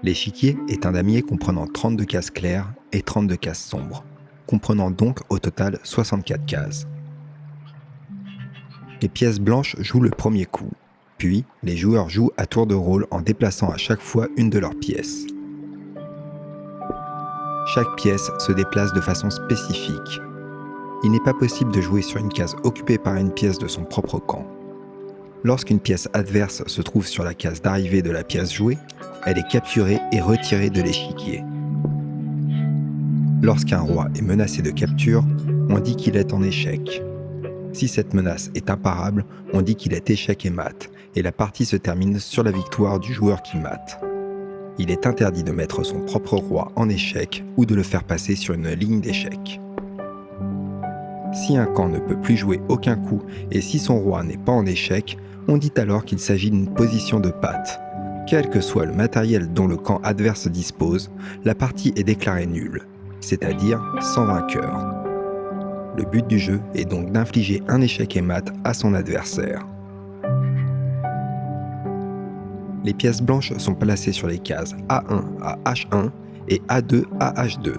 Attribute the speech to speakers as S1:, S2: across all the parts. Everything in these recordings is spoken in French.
S1: L'échiquier est un damier comprenant 32 cases claires et 32 cases sombres, comprenant donc au total 64 cases. Les pièces blanches jouent le premier coup, puis les joueurs jouent à tour de rôle en déplaçant à chaque fois une de leurs pièces. Chaque pièce se déplace de façon spécifique. Il n'est pas possible de jouer sur une case occupée par une pièce de son propre camp. Lorsqu'une pièce adverse se trouve sur la case d'arrivée de la pièce jouée, elle est capturée et retirée de l'échiquier. Lorsqu'un roi est menacé de capture, on dit qu'il est en échec. Si cette menace est imparable, on dit qu'il est échec et mat, et la partie se termine sur la victoire du joueur qui mate. Il est interdit de mettre son propre roi en échec ou de le faire passer sur une ligne d'échec. Si un camp ne peut plus jouer aucun coup et si son roi n'est pas en échec, on dit alors qu'il s'agit d'une position de patte. Quel que soit le matériel dont le camp adverse dispose, la partie est déclarée nulle, c'est-à-dire sans vainqueur. Le but du jeu est donc d'infliger un échec et mat à son adversaire. Les pièces blanches sont placées sur les cases A1 à H1 et A2 à H2.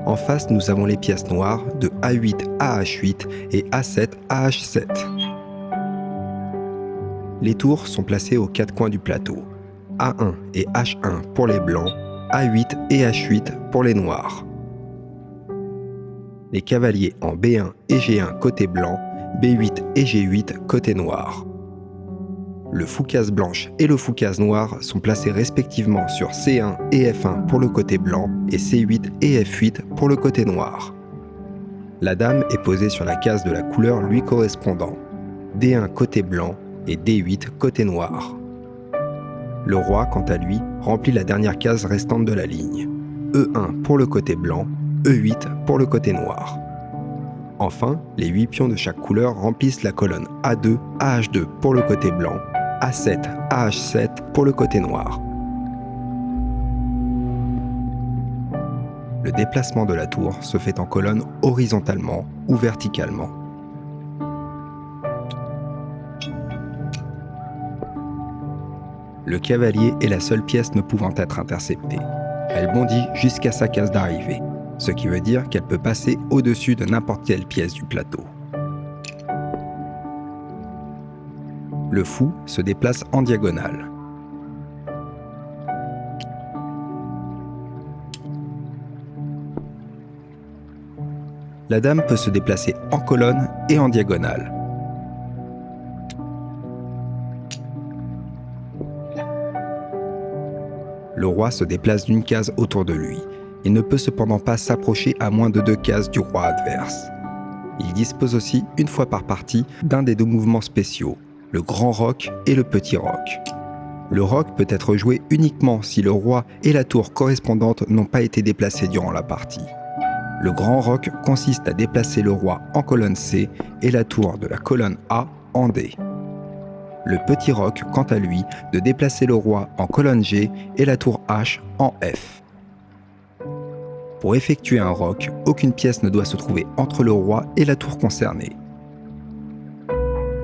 S1: En face, nous avons les pièces noires de A8 à H8 et A7 à H7. Les tours sont placées aux quatre coins du plateau, A1 et H1 pour les blancs, A8 et H8 pour les noirs. Les cavaliers en B1 et G1 côté blanc, B8 et G8 côté noir. Le foucase blanche et le foucase noir sont placés respectivement sur C1 et F1 pour le côté blanc et C8 et F8 pour le côté noir. La dame est posée sur la case de la couleur lui correspondant, D1 côté blanc et D8 côté noir. Le roi, quant à lui, remplit la dernière case restante de la ligne, E1 pour le côté blanc, E8 pour le côté noir. Enfin, les 8 pions de chaque couleur remplissent la colonne A2 à H2 pour le côté blanc, A7 à H7 pour le côté noir. Le déplacement de la tour se fait en colonne horizontalement ou verticalement. Le cavalier est la seule pièce ne pouvant être interceptée. Elle bondit jusqu'à sa case d'arrivée, ce qui veut dire qu'elle peut passer au-dessus de n'importe quelle pièce du plateau. Le fou se déplace en diagonale. La dame peut se déplacer en colonne et en diagonale. Le roi se déplace d'une case autour de lui. Il ne peut cependant pas s'approcher à moins de 2 cases du roi adverse. Il dispose aussi, une fois par partie, d'un des 2 mouvements spéciaux, le grand roc et le petit roc. Le roc peut être joué uniquement si le roi et la tour correspondante n'ont pas été déplacés durant la partie. Le grand roc consiste à déplacer le roi en colonne C et la tour de la colonne A en D. Le petit roc, quant à lui, de déplacer le roi en colonne G et la tour H en F. Pour effectuer un roc, aucune pièce ne doit se trouver entre le roi et la tour concernée.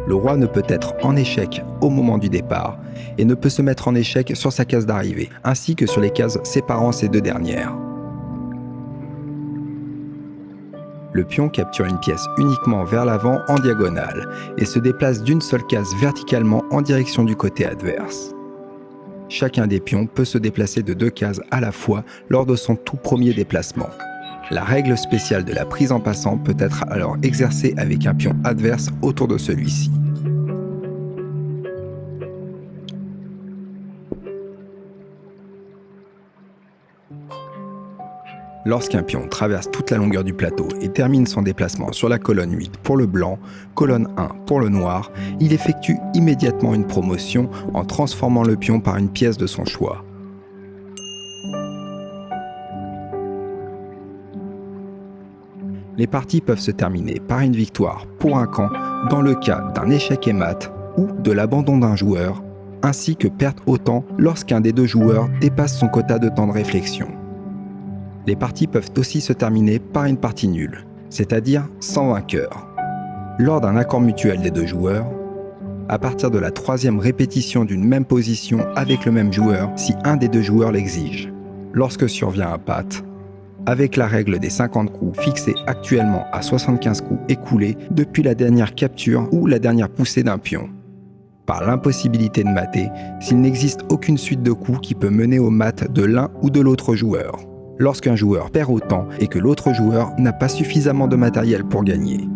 S1: Le roi ne peut être en échec au moment du départ et ne peut se mettre en échec sur sa case d'arrivée, ainsi que sur les cases séparant ces 2 dernières. Le pion capture une pièce uniquement vers l'avant en diagonale et se déplace d'une seule case verticalement en direction du côté adverse. Chacun des pions peut se déplacer de 2 cases à la fois lors de son tout premier déplacement. La règle spéciale de la prise en passant peut être alors exercée avec un pion adverse autour de celui-ci. Lorsqu'un pion traverse toute la longueur du plateau et termine son déplacement sur la colonne 8 pour le blanc, colonne 1 pour le noir, il effectue immédiatement une promotion en transformant le pion par une pièce de son choix. Les parties peuvent se terminer par une victoire pour un camp dans le cas d'un échec et mat ou de l'abandon d'un joueur, ainsi que perte au temps lorsqu'un des 2 joueurs dépasse son quota de temps de réflexion. Les parties peuvent aussi se terminer par une partie nulle, c'est-à-dire sans vainqueur. Lors d'un accord mutuel des 2 joueurs, à partir de la 3e répétition d'une même position avec le même joueur si un des deux joueurs l'exige. Lorsque survient un pat, avec la règle des 50 coups fixée actuellement à 75 coups écoulés depuis la dernière capture ou la dernière poussée d'un pion. Par l'impossibilité de mater, s'il n'existe aucune suite de coups qui peut mener au mat de l'un ou de l'autre joueur, lorsqu'un joueur perd autant et que l'autre joueur n'a pas suffisamment de matériel pour gagner.